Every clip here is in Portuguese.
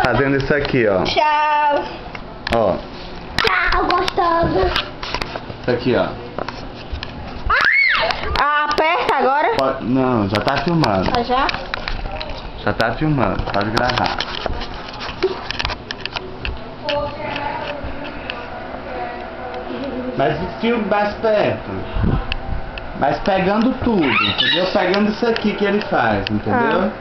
Fazendo isso aqui, ó. Tchau. Ó. Tchau, gostosa. Isso aqui, ó. Aperta agora. Não, já tá filmando. Ah, já? Já tá filmando, pode gravar. Mas filme mais perto. Mas pegando tudo, entendeu? Pegando isso aqui que ele faz, entendeu?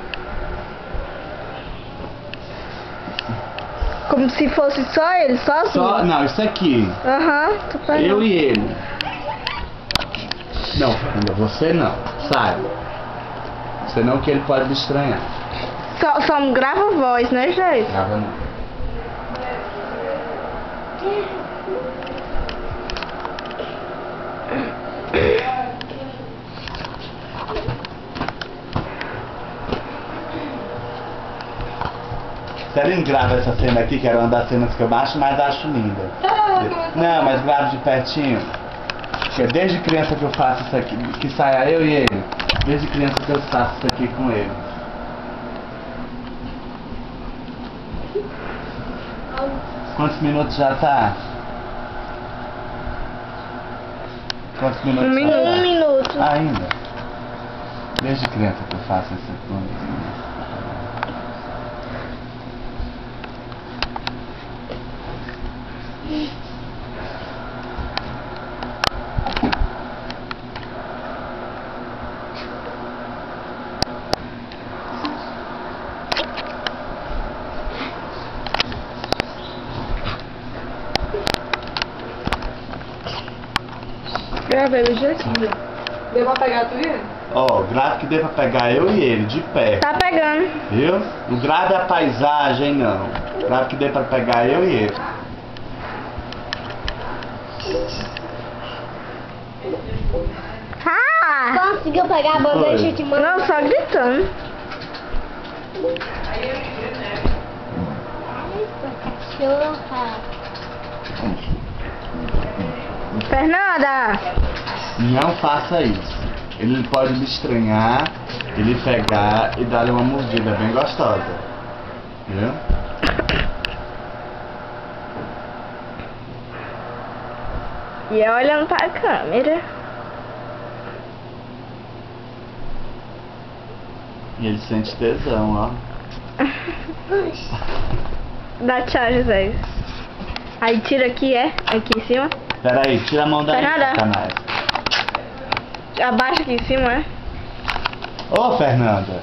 Como se fosse só ele, sozinho? Não, isso aqui. Aham, tô pegando. Eu e ele. Não, Fernanda, você não. Sai. Você não, que ele pode me estranhar. Só grava a voz, né, gente? Grava não. Se ele grava essa cena aqui, que era uma das cenas que eu acho, mas acho linda. Não, mas grava de pertinho. Porque é desde criança que eu faço isso aqui, que saia eu e ele. Desde criança que eu faço isso aqui com ele. Quantos minutos já tá? Quantos minutos já tá? 1 minuto. Ainda. Desde criança que eu faço isso aqui. Gravei o jeitinho. Deu pra pegar tu e ele? Ó, o grave que dê pra pegar eu e ele, de pé. Tá pegando. Viu? Não grave a paisagem, não. Grave que dê pra pegar eu e ele. Ah! Conseguiu pegar a bandeja de mão? Não, só gritando. Fernanda! Não faça isso. Ele pode me estranhar, ele pegar e dar-lhe uma mordida bem gostosa. Viu? E eu olhando pra câmera. E ele sente tesão, ó. Dá tchau, José. Aí tira aqui, aqui em cima. Pera aí, tira a mão daí, Fernanda. sacanagem. Abaixa aqui em cima, Ô, Fernanda.